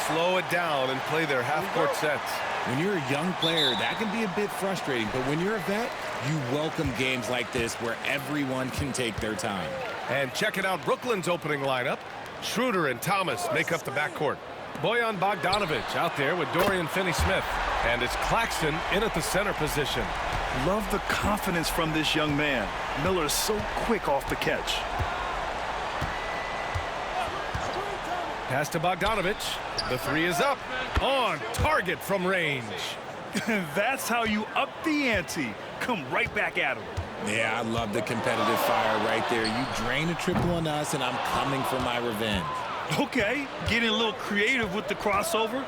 slow it down and play their half-court sets. When you're a young player, that can be a bit frustrating, but when you're a vet, you welcome games like this where everyone can take their time. And checking out Brooklyn's opening lineup, Schroeder and Thomas make up the backcourt. Bojan Bogdanovic out there with Dorian Finney-Smith. And it's Claxton in at the center position. Love the confidence from this young man. Miller is so quick off the catch. Pass to Bogdanovic. The three is up. On target from range. That's how you up the ante. Come right back at him. Yeah, I love the competitive fire right there. You drain a triple on us, and I'm coming for my revenge. Okay, getting a little creative with the crossover.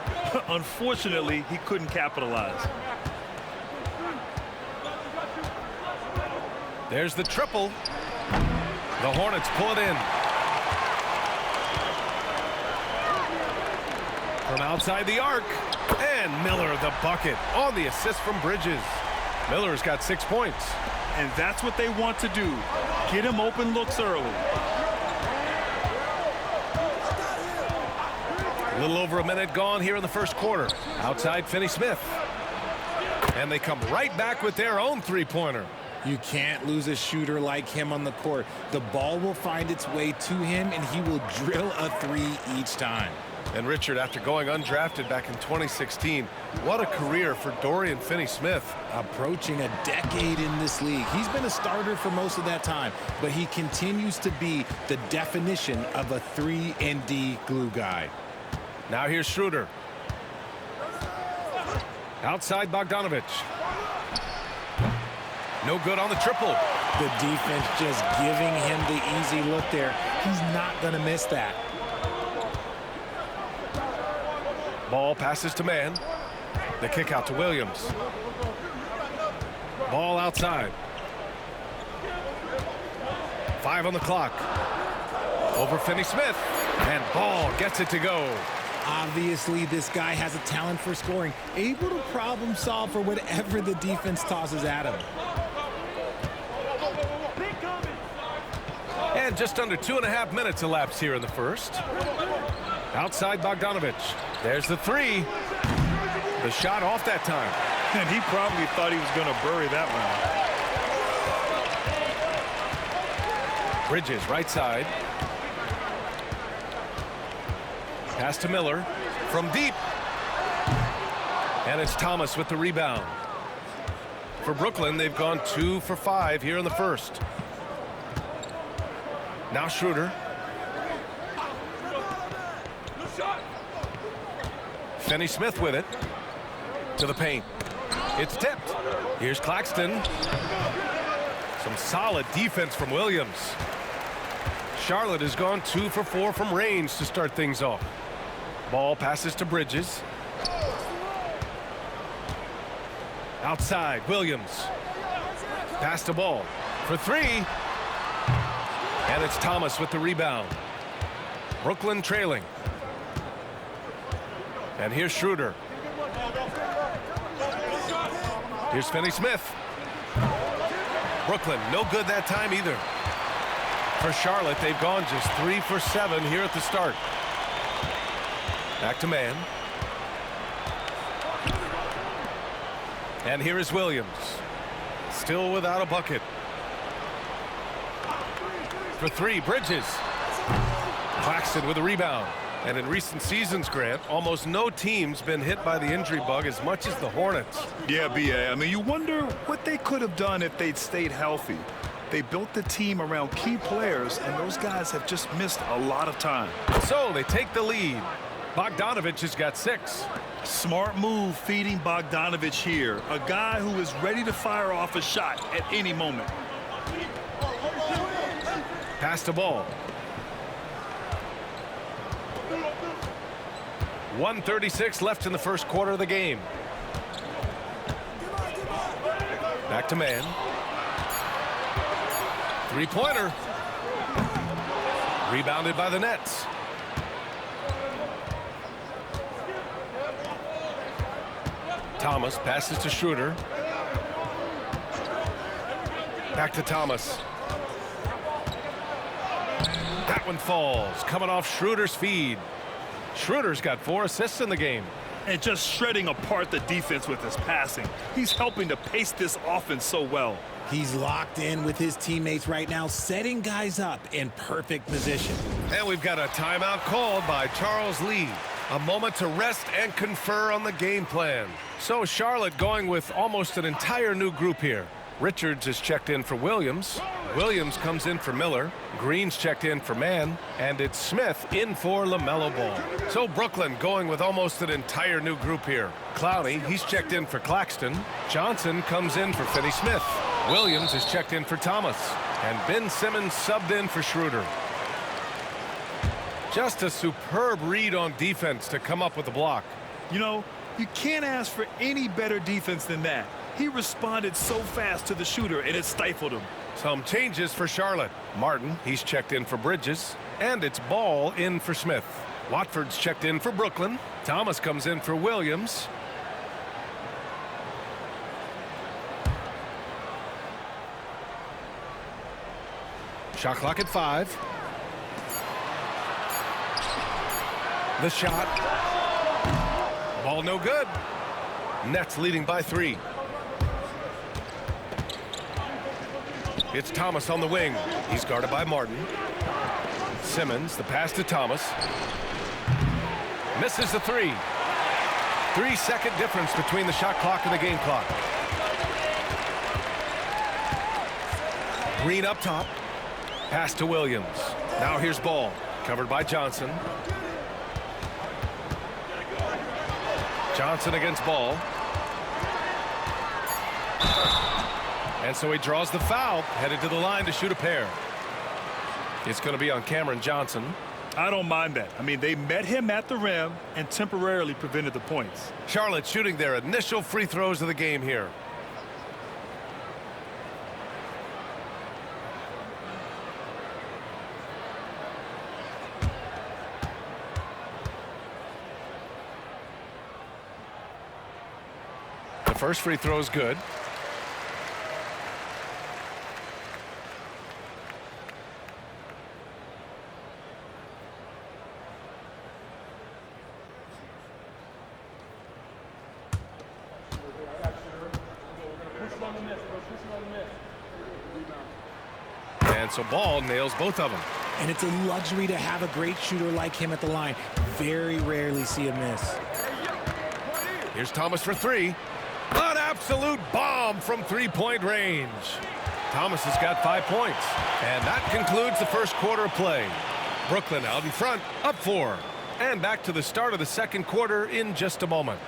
Unfortunately, he couldn't capitalize. There's the triple. The Hornets pull it in. From outside the arc. And Miller the bucket on the assist from Bridges. Miller's got 6 points. And that's what they want to do. Get him open looks early. A little over a minute gone here in the first quarter. Outside Finney-Smith. And they come right back with their own three-pointer. You can't lose a shooter like him on the court. The ball will find its way to him, and he will drill a three each time. And Richard, after going undrafted back in 2016, what a career for Dorian Finney-Smith. Approaching a decade in this league. He's been a starter for most of that time, but he continues to be the definition of a 3-and-D glue guy. Now here's Schroeder. Outside Bogdanovic. No good on the triple. The defense just giving him the easy look there. He's not going to miss that. Ball passes to man. The kick out to Williams. Ball outside. 5 on the clock. Over Finney-Smith. And Ball gets it to go. Obviously, this guy has a talent for scoring, able to problem solve for whatever the defense tosses at him. And just under 2.5 minutes elapsed here in the first. Outside Bogdanovic. There's the three. The shot off that time. And he probably thought he was going to bury that one. Bridges, right side. Pass to Miller from deep. And it's Thomas with the rebound. For Brooklyn, they've gone 2 for 5 here in the first. Now Schroeder. Finney-Smith with it. To the paint. It's tipped. Here's Claxton. Some solid defense from Williams. Charlotte has gone 2 for 4 from range to start things off. Ball passes to Bridges. Outside, Williams. Pass to Ball for 3. And it's Thomas with the rebound. Brooklyn trailing. And here's Schroeder. Here's Finney-Smith. Brooklyn, no good that time either. For Charlotte, they've gone just 3 for 7 here at the start. Back to man. And here is Williams. Still without a bucket. For 3, Bridges. Claxton with a rebound. And in recent seasons, Grant, almost no team's been hit by the injury bug as much as the Hornets. Yeah, B.A. I mean, you wonder what they could have done if they'd stayed healthy. They built the team around key players, and those guys have just missed a lot of time. So they take the lead. Bogdanovic has got 6. Smart move feeding Bogdanovic here, a guy who is ready to fire off a shot at any moment. Pass to Ball. 1:36 left in the first quarter of the game. Back to man. Three-pointer. Rebounded by the Nets. Thomas passes to Schroeder. Back to Thomas. That one falls, coming off Schroeder's feed. Schroeder's got 4 assists in the game. And just shredding apart the defense with his passing. He's helping to pace this offense so well. He's locked in with his teammates right now, setting guys up in perfect position. And we've got a timeout called by Charles Lee. A moment to rest and confer on the game plan. So Charlotte going with almost an entire new group here. Richards is checked in for Williams. Williams comes in for Miller. Green's checked in for Mann. And it's Smith in for LaMelo Ball. So Brooklyn going with almost an entire new group here. Clowney, he's checked in for Claxton. Johnson comes in for Finney-Smith. Williams is checked in for Thomas. And Ben Simmons subbed in for Schroeder. Just a superb read on defense to come up with the block. You know, you can't ask for any better defense than that. He responded so fast to the shooter, and it stifled him. Some changes for Charlotte. Martin, he's checked in for Bridges. And it's Ball in for Smith. Watford's checked in for Brooklyn. Thomas comes in for Williams. Shot clock at 5. The shot. Ball no good. Nets leading by 3. It's Thomas on the wing. He's guarded by Martin. Simmons, the pass to Thomas. Misses the 3. 3-second difference between the shot clock and the game clock. Green up top. Pass to Williams. Now here's Ball. Covered by Johnson. Johnson against Ball. And so he draws the foul, headed to the line to shoot a pair. It's going to be on Cameron Johnson. I don't mind that. I mean, they met him at the rim and temporarily prevented the points. Charlotte shooting their initial free throws of the game here. The first free throw is good. And so Ball nails both of them. And it's a luxury to have a great shooter like him at the line. Very rarely see a miss. Here's Thomas for 3. An absolute bomb from three-point range. Thomas has got 5 points. And that concludes the first quarter of play. Brooklyn out in front, up 4. And back to the start of the second quarter in just a moment.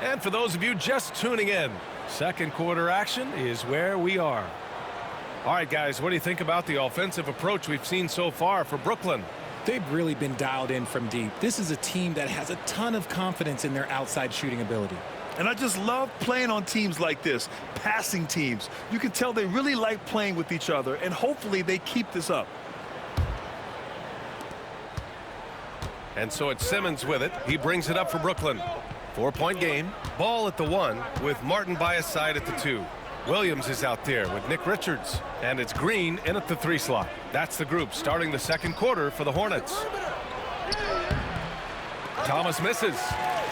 And for those of you just tuning in, second quarter action is where we are. All right, guys, what do you think about the offensive approach we've seen so far for Brooklyn? They've really been dialed in from deep. This is a team that has a ton of confidence in their outside shooting ability. And I just love playing on teams like this, passing teams. You can tell they really like playing with each other, and hopefully they keep this up. And so it's Simmons with it. He brings it up for Brooklyn. 4-point game. Ball at the 1 with Martin by his side at the 2. Williams is out there with Nick Richards. And it's Green in at the 3 slot. That's the group starting the second quarter for the Hornets. Thomas misses.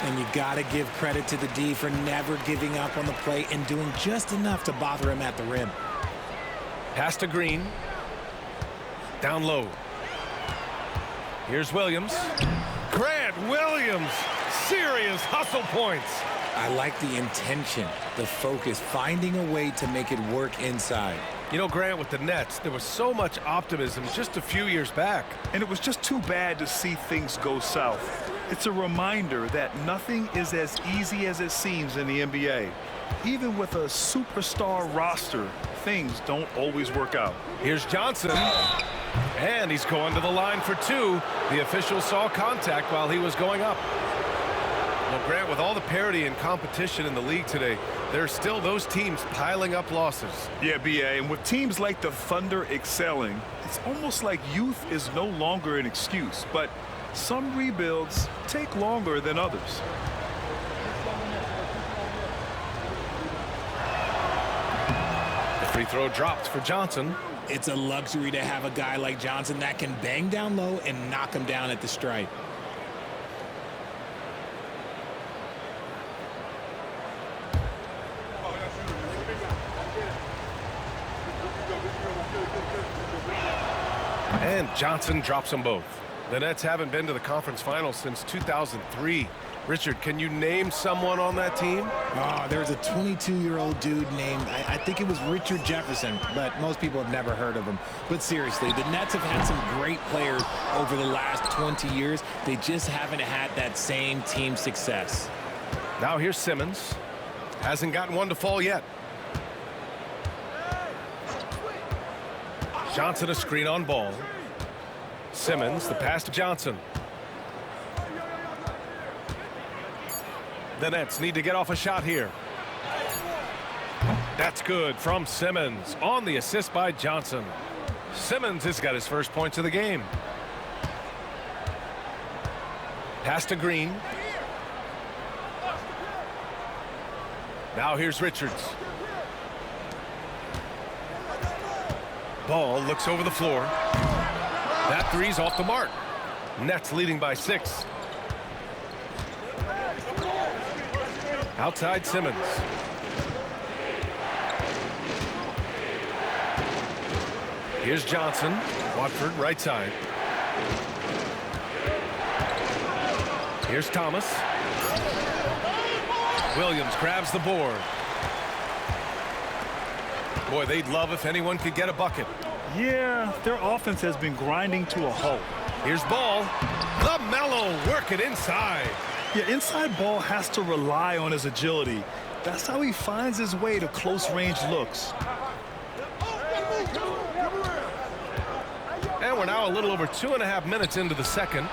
And you got to give credit to the D for never giving up on the play and doing just enough to bother him at the rim. Pass to Green. Down low. Here's Williams. Grant Williams. Serious hustle points. I like the intention, the focus, finding a way to make it work inside. You know, Grant, with the Nets, there was so much optimism just a few years back. And it was just too bad to see things go south. It's a reminder that nothing is as easy as it seems in the NBA. Even with a superstar roster, things don't always work out. Here's Johnson. And he's going to the line for 2. The official saw contact while he was going up. Well, Grant, with all the parity and competition in the league today, there are still those teams piling up losses. Yeah, BA, and with teams like the Thunder excelling, it's almost like youth is no longer an excuse, but some rebuilds take longer than others. The free throw dropped for Johnson. It's a luxury to have a guy like Johnson that can bang down low and knock him down at the stripe. And Johnson drops them both. The Nets haven't been to the conference finals since 2003. Richard, can you name someone on that team? Oh, there's a 22-year-old dude named, I think it was Richard Jefferson, but most people have never heard of him. But seriously, the Nets have had some great players over the last 20 years. They just haven't had that same team success. Now here's Simmons. Hasn't gotten one to fall yet. Johnson a screen on Ball. Simmons, the pass to Johnson. The Nets need to get off a shot here. That's good from Simmons on the assist by Johnson. Simmons has got his first points of the game. Pass to Green. Now here's Richards. Ball looks over the floor. That three's off the mark. Nets leading by 6. Outside Simmons. Here's Johnson. Watford right side. Here's Thomas. Williams grabs the board. Boy, they'd love if anyone could get a bucket. Yeah, their offense has been grinding to a halt. Here's Ball. LaMelo working inside. Yeah, inside Ball has to rely on his agility. That's how he finds his way to close-range looks. And we're now a little over 2.5 minutes into the second.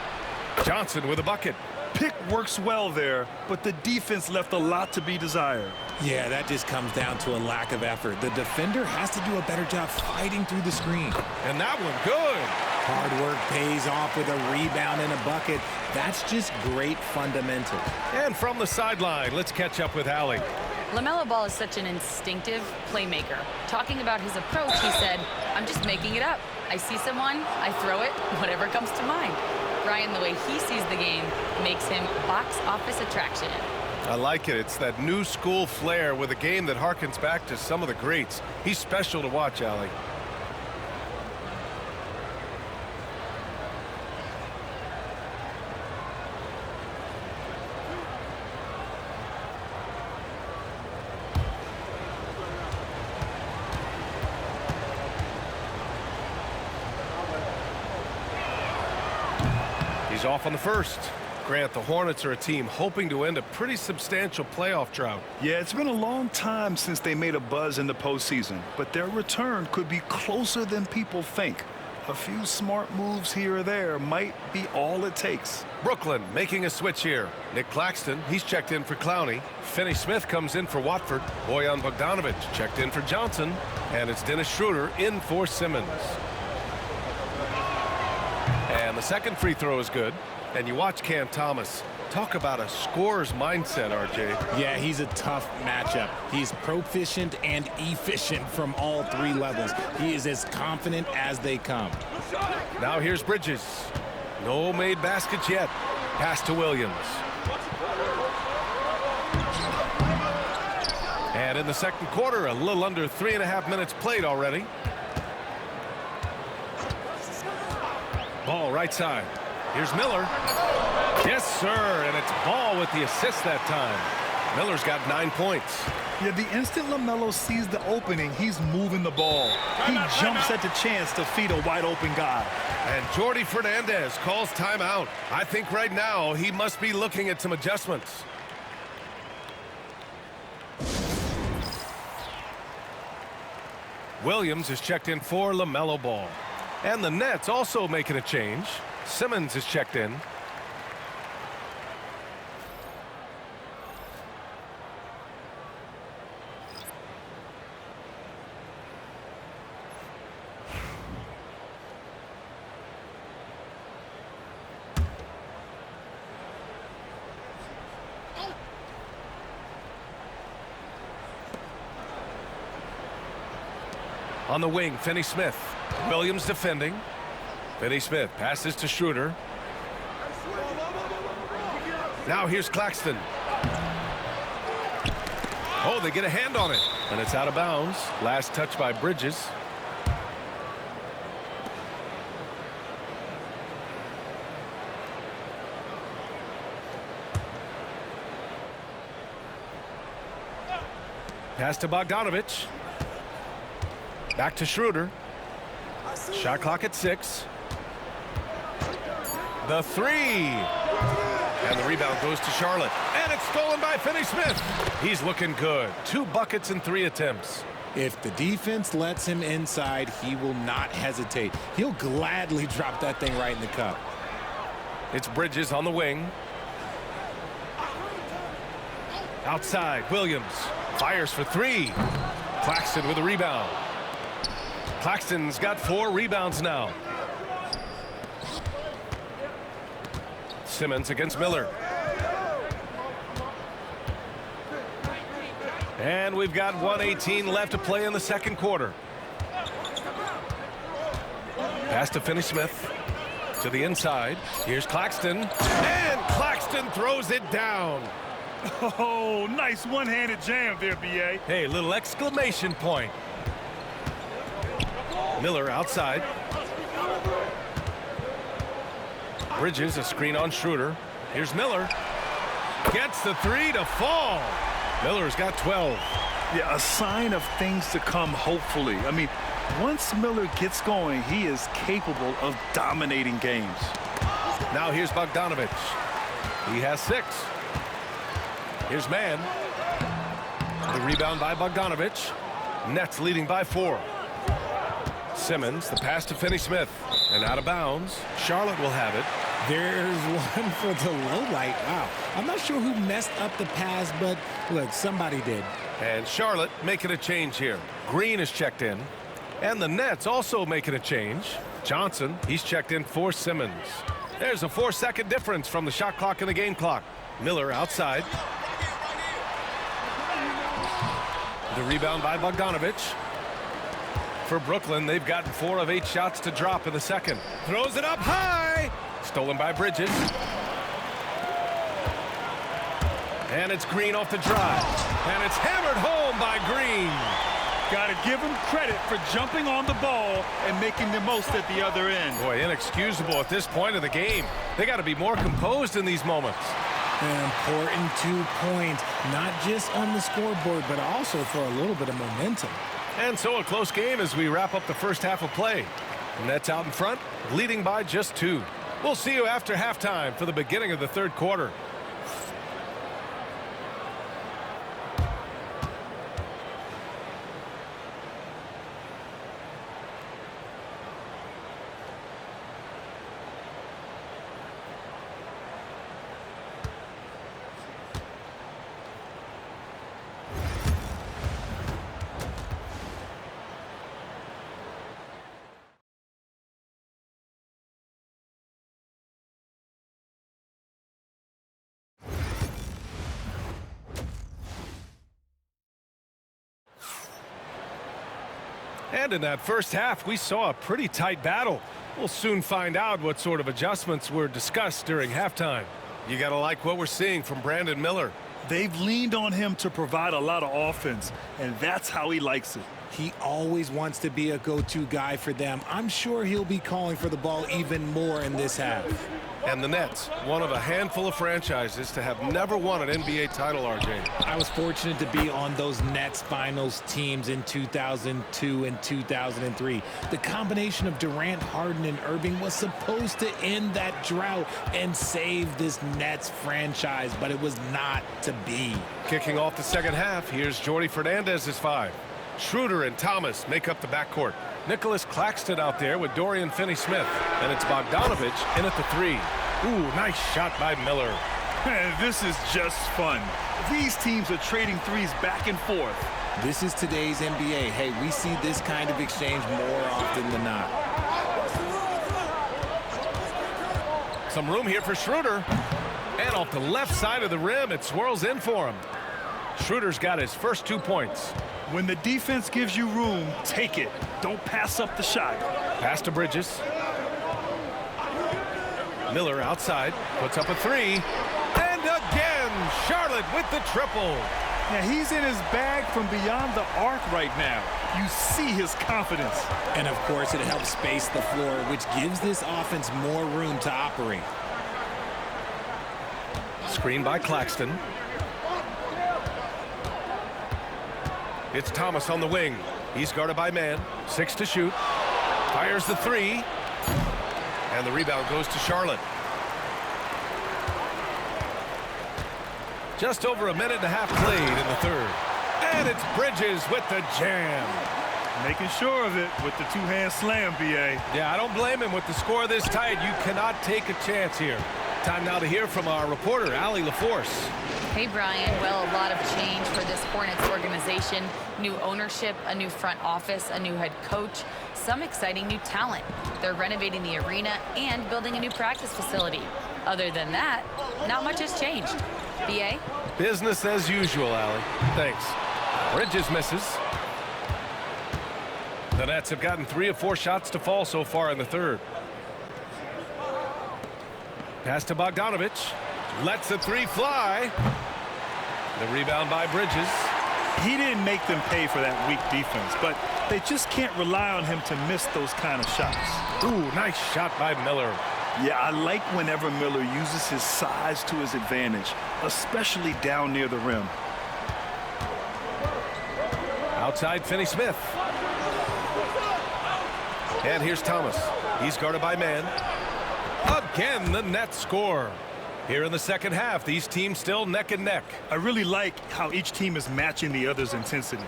Johnson with a bucket. Pick works well there, but the defense left a lot to be desired. Yeah, that just comes down to a lack of effort. The defender has to do a better job fighting through the screen. And that one good. Hard work pays off with a rebound and a bucket. That's just great fundamentals. And from the sideline, let's catch up with Allie. LaMelo Ball is such an instinctive playmaker. Talking about his approach, he said, "I'm just making it up. I see someone, I throw it, whatever comes to mind." Brian, the way he sees the game makes him box office attraction. I like it. It's that new school flair with a game that harkens back to some of the greats. He's special to watch, Allie. He's off on the first. Grant, the Hornets are a team hoping to end a pretty substantial playoff drought. Yeah, it's been a long time since they made a buzz in the postseason, but their return could be closer than people think. A few smart moves here or there might be all it takes. Brooklyn making a switch here. Nick Claxton, he's checked in for Clowney. Finney Smith comes in for Watford. Bojan Bogdanovic checked in for Johnson. And it's Dennis Schroeder in for Simmons. And the second free throw is good. And you watch Cam Thomas. Talk about a scorer's mindset, RJ. Yeah, he's a tough matchup. He's proficient and efficient from all 3 levels. He is as confident as they come. Now here's Bridges. No made baskets yet. Pass to Williams. And in the second quarter, a little under 3.5 minutes played already. Ball right side. Here's Miller. Yes, sir, and it's Ball with the assist that time. Miller's got 9 points. Yeah, the instant LaMelo sees the opening, he's moving the ball. He jumps at the chance to feed a wide-open guy. And Jordi Fernandez calls timeout. I think right now he must be looking at some adjustments. Williams is checked in for LaMelo Ball. And the Nets also making a change. Simmons is checked in. On the wing, Finney-Smith. Williams defending. Finney-Smith passes to Schroeder. Now here's Claxton. Oh, they get a hand on it. And it's out of bounds. Last touch by Bridges. Pass to Bogdanovich. Back to Schroeder. Shot clock at 6. The 3. And the rebound goes to Charlotte. And it's stolen by Finney-Smith. He's looking good. 2 buckets in 3 attempts. If the defense lets him inside, he will not hesitate. He'll gladly drop that thing right in the cup. It's Bridges on the wing. Outside, Williams fires for 3. Claxton with a rebound. Claxton's got 4 rebounds now. Simmons against Miller. And we've got 1:18 left to play in the second quarter. Pass to Finney-Smith. To the inside. Here's Claxton. And Claxton throws it down. Oh, nice one-handed jam there, B.A. Hey, little exclamation point. Miller outside. Bridges, a screen on Schroeder. Here's Miller. Gets the 3 to fall. Miller's got 12. Yeah, a sign of things to come, hopefully. I mean, once Miller gets going, he is capable of dominating games. Now here's Bogdanovich. He has 6. Here's Mann. The rebound by Bogdanovich. Nets leading by 4. Simmons, the pass to Finney-Smith. And out of bounds. Charlotte will have it. There's one for the low light. Wow. I'm not sure who messed up the pass, but look, somebody did. And Charlotte making a change here. Green is checked in. And the Nets also making a change. Johnson, he's checked in for Simmons. There's a 4-second difference from the shot clock and the game clock. Miller outside. The rebound by Bogdanovich. For Brooklyn, they've gotten 4 of 8 shots to drop in the second. Throws it up high. Stolen by Bridges. And it's Green off the drive. And it's hammered home by Green. Got to give him credit for jumping on the ball and making the most at the other end. Boy, inexcusable at this point of the game. They got to be more composed in these moments. An important 2 points, not just on the scoreboard, but also for a little bit of momentum. And so a close game as we wrap up the first half of play. Nets out in front, leading by just 2. We'll see you after halftime for the beginning of the third quarter. And in that first half, we saw a pretty tight battle. We'll soon find out what sort of adjustments were discussed during halftime. You got to like what we're seeing from Brandon Miller. They've leaned on him to provide a lot of offense, and that's how he likes it. He always wants to be a go-to guy for them. I'm sure he'll be calling for the ball even more in this half. And the Nets, one of a handful of franchises to have never won an NBA title, RJ. I was fortunate to be on those Nets finals teams in 2002 and 2003. The combination of Durant, Harden, and Irving was supposed to end that drought and save this Nets franchise, but it was not to be. Kicking off the second half, here's Jordy Fernandez's 5. Schroeder and Thomas make up the backcourt. Nicholas Claxton out there with Dorian Finney-Smith. And it's Bogdanovich in at the 3. Ooh, nice shot by Miller. This is just fun. These teams are trading threes back and forth. This is today's NBA. Hey, we see this kind of exchange more often than not. Some room here for Schroeder. And off the left side of the rim, it swirls in for him. Schroeder's got his first 2 points. When the defense gives you room, take it. Don't pass up the shot. Pass to Bridges. Miller outside, puts up a three. And again, Charlotte with the triple. Now, he's in his bag from beyond the arc right now. You see his confidence. And, of course, it helps space the floor, which gives this offense more room to operate. Screen by Claxton. It's Thomas on the wing. He's guarded by man. 6 to shoot. Fires the three. And the rebound goes to Charlotte. Just over a minute and a half played in the third. And it's Bridges with the jam. Making sure of it with the two-hand slam, B.A. Yeah, I don't blame him with the score this tight. You cannot take a chance here. Time now to hear from our reporter, Allie LaForce. Hey, Brian. Well, a lot of change for this Hornets organization. New ownership, a new front office, a new head coach, some exciting new talent. They're renovating the arena and building a new practice facility. Other than that, not much has changed. B.A.? Business as usual, Allie. Thanks. Bridges misses. The Nets have gotten 3 of 4 shots to fall so far in the third. Pass to Bogdanovich. Lets the three fly. The rebound by Bridges. He didn't make them pay for that weak defense, but they just can't rely on him to miss those kind of shots. Ooh, nice shot by Miller. Yeah, I like whenever Miller uses his size to his advantage, especially down near the rim. Outside Finney-Smith. And here's Thomas. He's guarded by man. Again, the Nets score. Here in the second half, these teams still neck and neck. I really like how each team is matching the other's intensity.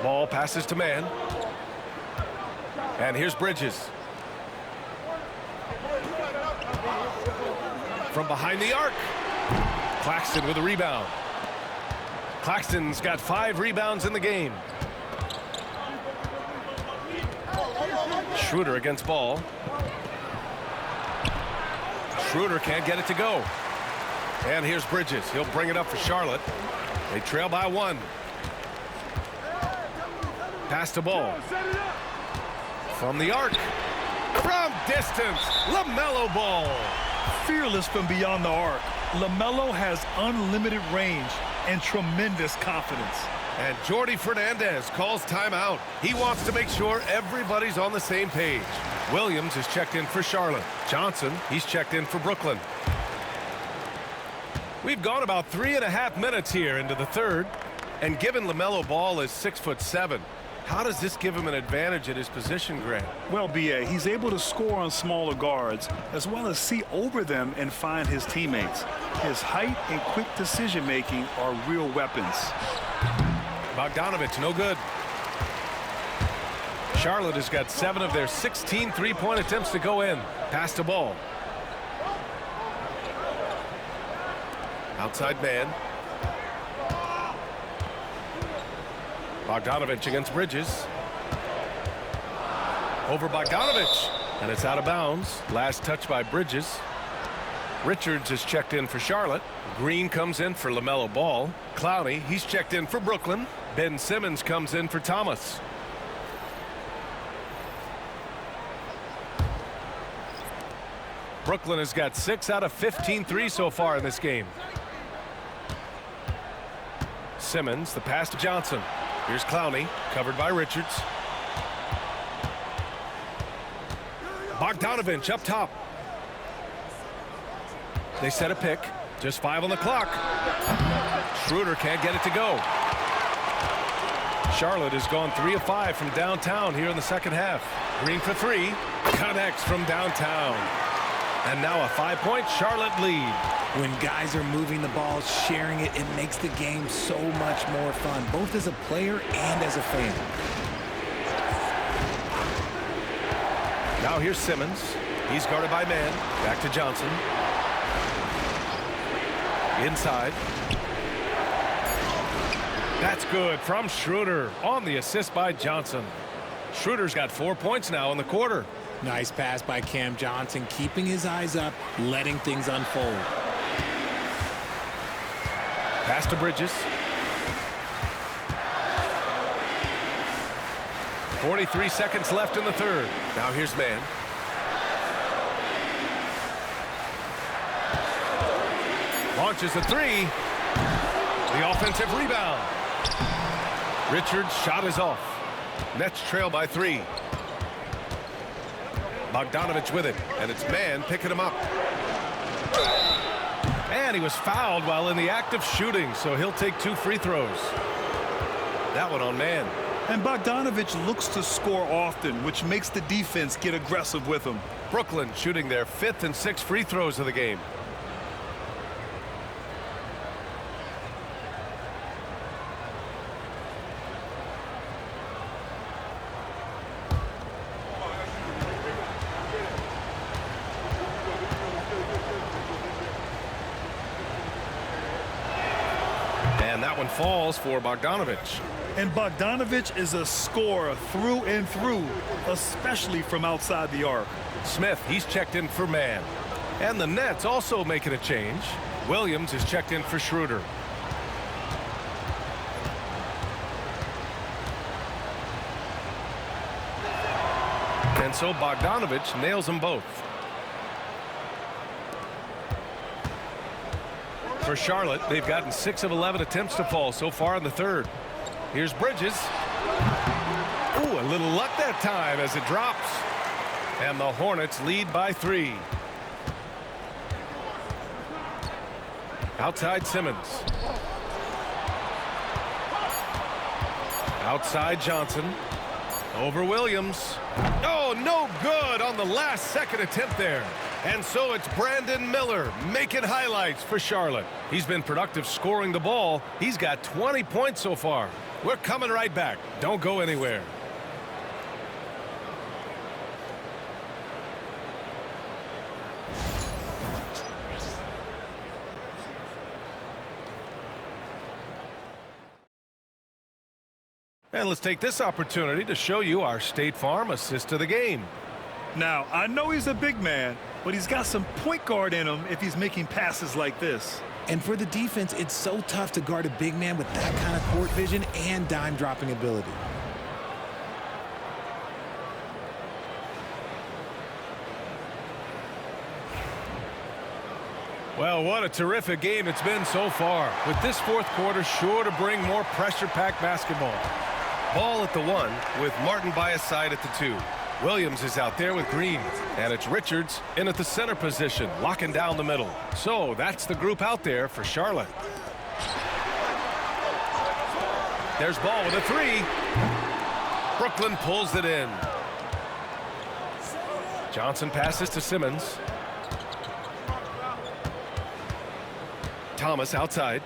Ball passes to man. And here's Bridges. From behind the arc. Claxton with a rebound. Claxton's got 5 rebounds in the game. Schroeder against ball. Schroeder can't get it to go. And here's Bridges. He'll bring it up for Charlotte. They trail by 1. Pass to ball. From the arc. From distance. LaMelo Ball. Fearless from beyond the arc. LaMelo has unlimited range and tremendous confidence. And Jordi Fernandez calls timeout. He wants to make sure everybody's on the same page. Williams is checked in for Charlotte. Johnson, he's checked in for Brooklyn. We've gone about 3.5 minutes here into the third. And given LaMelo Ball is 6'7", how does this give him an advantage at his position, Grant? Well, B.A., he's able to score on smaller guards as well as see over them and find his teammates. His height and quick decision-making are real weapons. Bogdanovich, no good. Charlotte has got 7 of their 16 three-point attempts to go in. Pass to ball. Outside man. Bogdanovich against Bridges. Over Bogdanovich. And it's out of bounds. Last touch by Bridges. Richards is checked in for Charlotte. Green comes in for LaMelo Ball. Clowney, he's checked in for Brooklyn. Ben Simmons comes in for Thomas. Brooklyn has got 6 out of 15 threes so far in this game. Simmons, the pass to Johnson. Here's Clowney, covered by Richards. Bogdanovich up top. They set a pick. Just 5 on the clock. Schroeder can't get it to go. Charlotte has gone 3 of 5 from downtown here in the second half. Green for 3. Connects from downtown. And now a 5-point Charlotte lead. When guys are moving the ball, sharing it, it makes the game so much more fun, both as a player and as a fan. Now here's Simmons. He's guarded by man. Back to Johnson. Inside. That's good from Schroeder on the assist by Johnson. Schroeder's got 4 points now in the quarter. Nice pass by Cam Johnson, keeping his eyes up, letting things unfold. Pass to Bridges. 43 seconds left in the third. Now here's man. Launches a three. The offensive rebound. Richards' shot is off. Nets trail by 3. Bogdanovich with it, and it's man picking him up. And he was fouled while in the act of shooting, so he'll take 2 free throws. That one on man. And Bogdanovich looks to score often, which makes the defense get aggressive with him. Brooklyn shooting their 5th and 6th free throws of the game. And that one falls for Bogdanovich. And Bogdanovich is a scorer through and through, especially from outside the arc. Smith, he's checked in for man. And the Nets also making a change. Williams is checked in for Schroeder. And so Bogdanovich nails them both. For Charlotte, they've gotten 6 of 11 attempts to fall so far in the third. Here's Bridges. Ooh, a little luck that time as it drops. And the Hornets lead by 3. Outside Simmons. Outside Johnson. Over Williams. Oh, no good on the last second attempt there. And so it's Brandon Miller making highlights for Charlotte. He's been productive scoring the ball. He's got 20 points so far. We're coming right back. Don't go anywhere. And let's take this opportunity to show you our State Farm assist of the game. Now, I know he's a big man, but he's got some point guard in him if he's making passes like this. And for the defense, it's so tough to guard a big man with that kind of court vision and dime dropping ability. Well, what a terrific game it's been so far. With this fourth quarter sure to bring more pressure-packed basketball. Ball at the 1 with Martin by his side at the 2. Williams is out there with Green, and it's Richards in at the center position, locking down the middle. So that's the group out there for Charlotte. There's Ball with a 3. Brooklyn pulls it in. Johnson passes to Simmons. Thomas outside.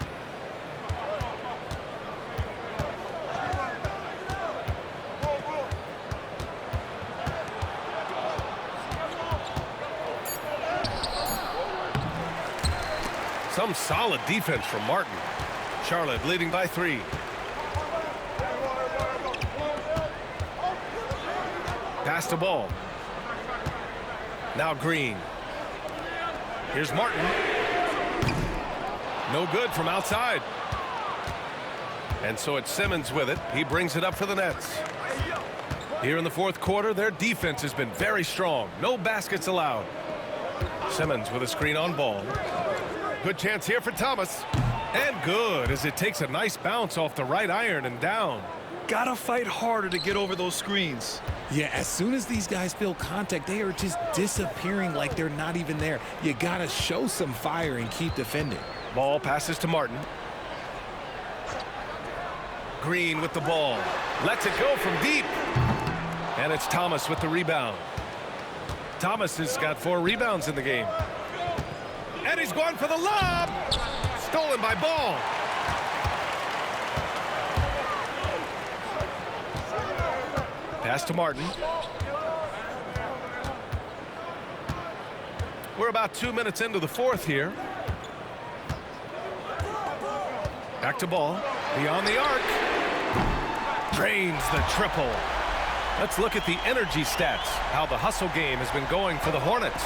Some solid defense from Martin. Charlotte leading by 3. Pass the ball. Now Green. Here's Martin. No good from outside. And so it's Simmons with it. He brings it up for the Nets. Here in the fourth quarter, their defense has been very strong. No baskets allowed. Simmons with a screen on Ball. Good chance here for Thomas. And good as it takes a nice bounce off the right iron and down. Gotta fight harder to get over those screens. Yeah, as soon as these guys feel contact, they are just disappearing like they're not even there. You gotta show some fire and keep defending. Ball passes to Martin. Green with the ball. Lets it go from deep. And it's Thomas with the rebound. Thomas has got 4 rebounds in the game. And he's going for the lob. Stolen by Ball. Pass to Martin. We're about 2 minutes into the fourth here. Back to Ball. Beyond the arc. Drains the triple. Let's look at the energy stats, how the hustle game has been going for the Hornets.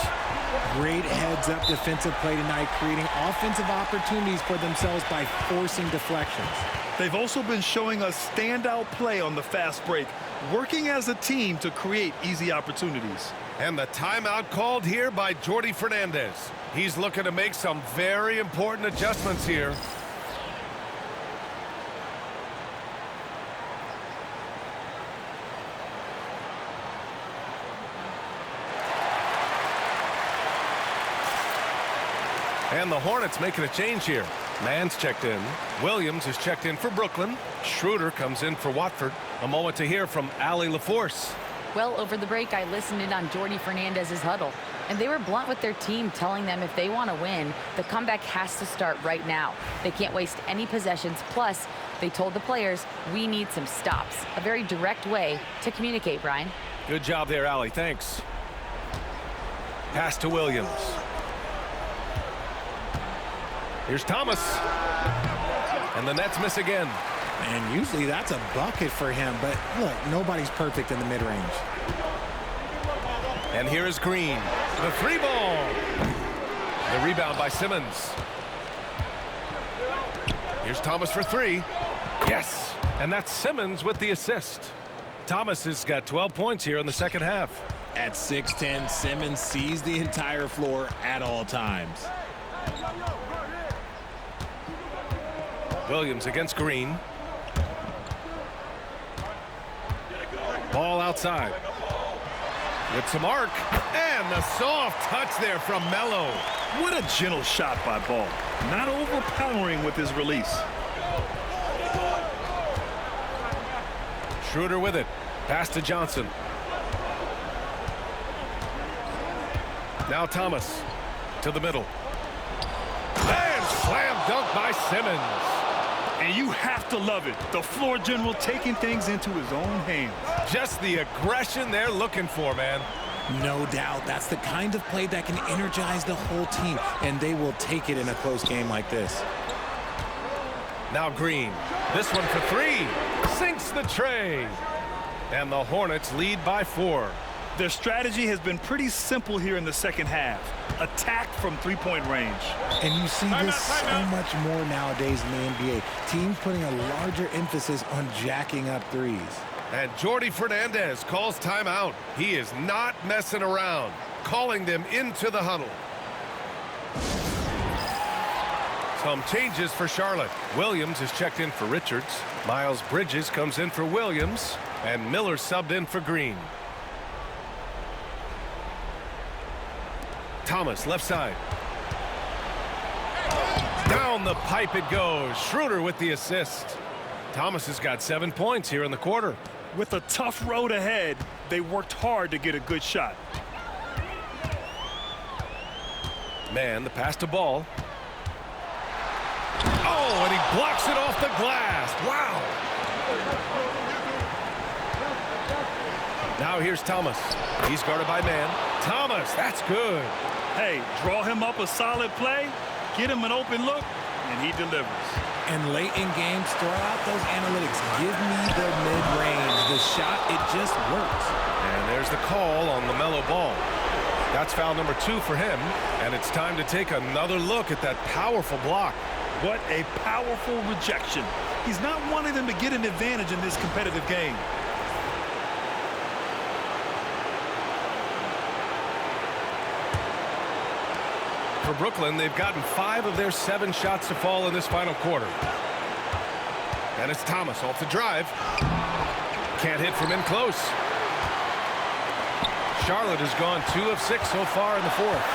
Great heads-up defensive play tonight, creating offensive opportunities for themselves by forcing deflections. They've also been showing us standout play on the fast break, working as a team to create easy opportunities. And the timeout called here by Jordi Fernandez. He's looking to make some very important adjustments here. And the Hornets making a change here. Mann's checked in. Williams is checked in for Brooklyn. Schroeder comes in for Watford. A moment to hear from Ali LaForce. Well, over the break, I listened in on Jordi Fernandez's huddle, and they were blunt with their team, telling them if they want to win, the comeback has to start right now. They can't waste any possessions. Plus, they told the players, we need some stops. A very direct way to communicate, Brian. Good job there, Ali. Thanks. Pass to Williams. Here's Thomas. And the Nets miss again. And usually that's a bucket for him, but look, nobody's perfect in the mid-range. And here is Green. The three ball. The rebound by Simmons. Here's Thomas for three. Yes. And that's Simmons with the assist. Thomas has got 12 points here in the second half. At 6'10", Simmons sees the entire floor at all times. Williams against Green. Ball outside. With some arc. And the soft touch there from Melo. What a gentle shot by Ball. Not overpowering with his release. Schroeder with it. Pass to Johnson. Now Thomas to the middle. And slam dunk by Simmons. And you have to love it. The floor general taking things into his own hands. Just the aggression they're looking for, man. No doubt. That's the kind of play that can energize the whole team, and they will take it in a close game like this. Now Green. This one for three. Sinks the tray. And the Hornets lead by 4. Their strategy has been pretty simple here in the second half. Attack from three-point range. And you see this so much more nowadays in the NBA. Teams putting a larger emphasis on jacking up threes. And Jordi Fernandez calls timeout. He is not messing around, calling them into the huddle. Some changes for Charlotte. Williams is checked in for Richards. Miles Bridges comes in for Williams. And Miller subbed in for Green. Thomas, left side. Down the pipe it goes. Schroeder with the assist. Thomas has got 7 points here in the quarter. With a tough road ahead, they worked hard to get a good shot. Man, the pass to Ball. Oh, and he blocks it off the glass. Wow. Now here's Thomas. He's guarded by Man. Thomas, that's good. Hey, draw him up a solid play, get him an open look, and he delivers. And late in games, throw out those analytics. Give me the mid-range. The shot, it just works. And there's the call on the Melo Ball. That's foul number 2 for him. And it's time to take another look at that powerful block. What a powerful rejection. He's not wanting them to get an advantage in this competitive game. For Brooklyn, they've gotten 5 of their 7 shots to fall in this final quarter. And it's Thomas off the drive. Can't hit from in close. Charlotte has gone 2 of 6 so far in the 4th.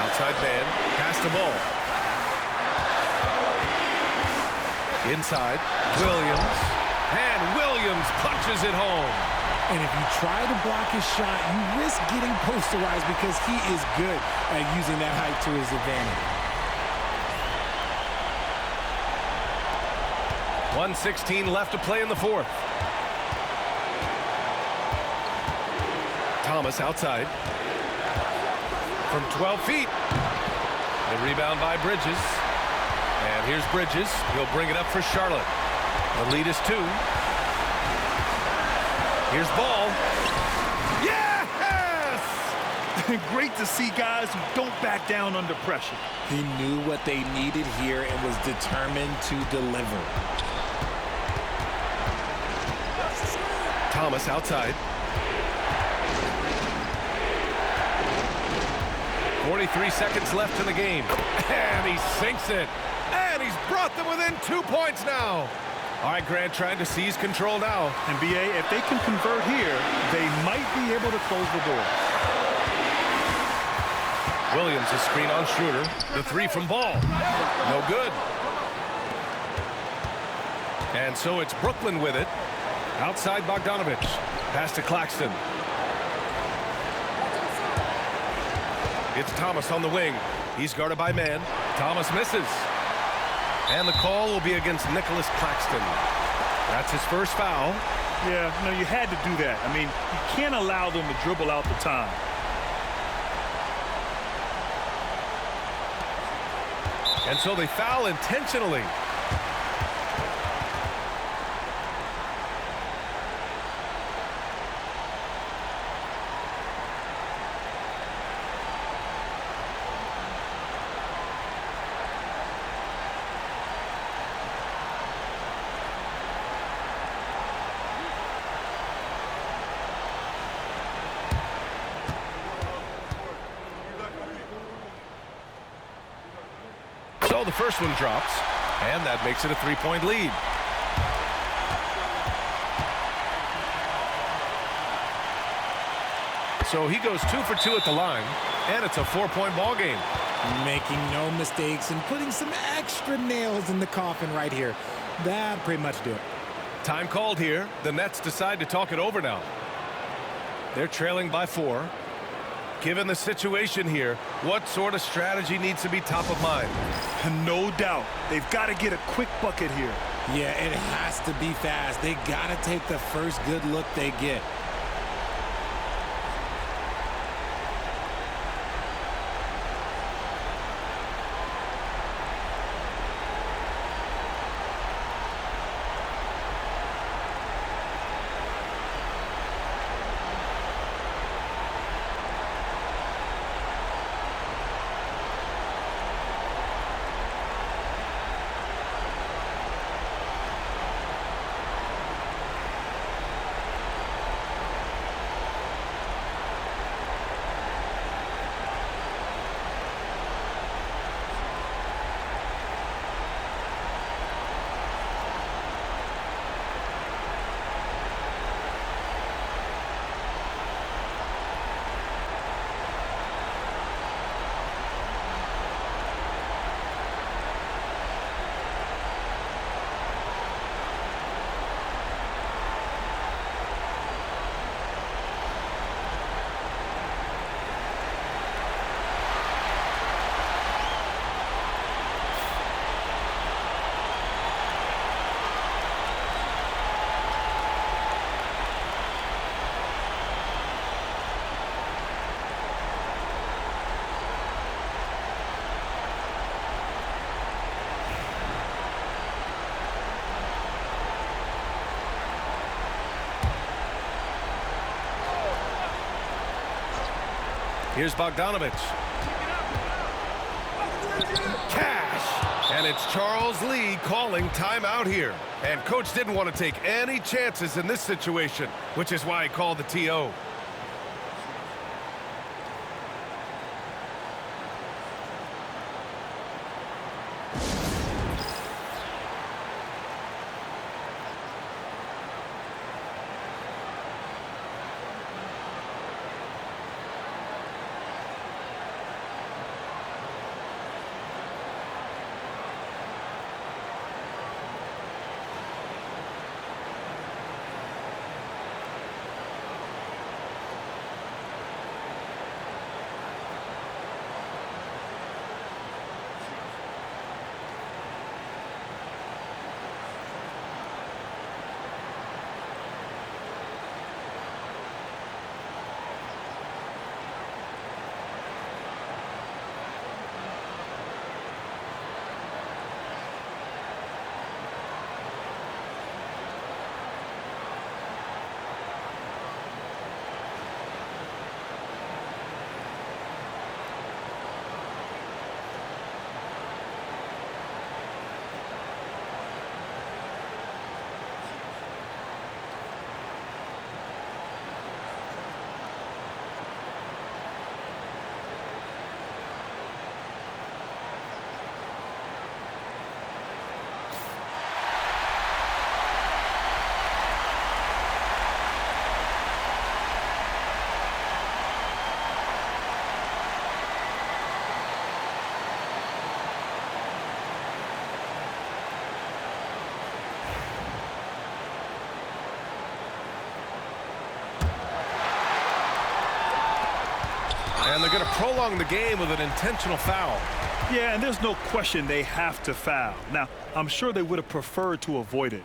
Outside man, pass the ball. Inside, Williams. And Williams punches it home. And if you try to block his shot, you risk getting posterized because he is good at using that height to his advantage. 1:16 left to play in the 4th. Thomas outside. From 12 feet. The rebound by Bridges. And here's Bridges. He'll bring it up for Charlotte. The lead is 2. Here's ball. Yes! Great to see guys who don't back down under pressure. He knew what they needed here and was determined to deliver. Thomas outside. 43 seconds left in the game. And he sinks it. And he's brought them within 2 points now. All right, Grant trying to seize control now. And BA, if they can convert here, they might be able to close the door. Williams, a screen on Schroeder. The three from Ball. No good. And so it's Brooklyn with it. Outside Bogdanovich. Pass to Claxton. It's Thomas on the wing. He's guarded by man. Thomas misses. And the call will be against Nicholas Claxton. That's his first foul. Yeah, no, you had to do that. I mean, you can't allow them to dribble out the time. And so they foul intentionally. So the first one drops, and that makes it a three-point lead. So he goes 2 for 2 at the line, and it's a 4-point ball game. Making no mistakes and putting some extra nails in the coffin right here. That pretty much do it. Time called here. The Nets decide to talk it over now. They're trailing by 4. Given the situation here, what sort of strategy needs to be top of mind? No doubt. They've got to get a quick bucket here. Yeah, it has to be fast. They got to take the first good look they get. Here's Bogdanovich. Cash. And it's Charles Lee calling timeout here. And coach didn't want to take any chances in this situation, which is why he called the TO. And they're going to prolong the game with an intentional foul. Yeah, and there's no question they have to foul. Now, I'm sure they would have preferred to avoid it.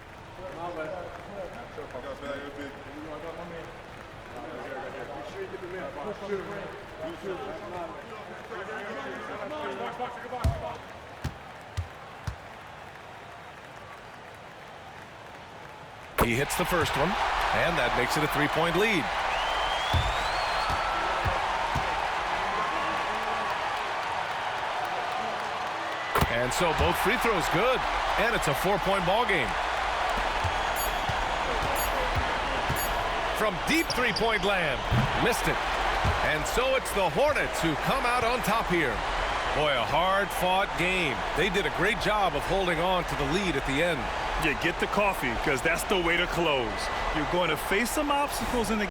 He hits the first one, and that makes it a 3-point lead. And so both free throws good, and it's a 4-point ball game. From deep three-point land, missed it. And so it's the Hornets who come out on top here. Boy, a hard-fought game. They did a great job of holding on to the lead at the end. Yeah, get the coffee, because that's the way to close. You're going to face some obstacles in the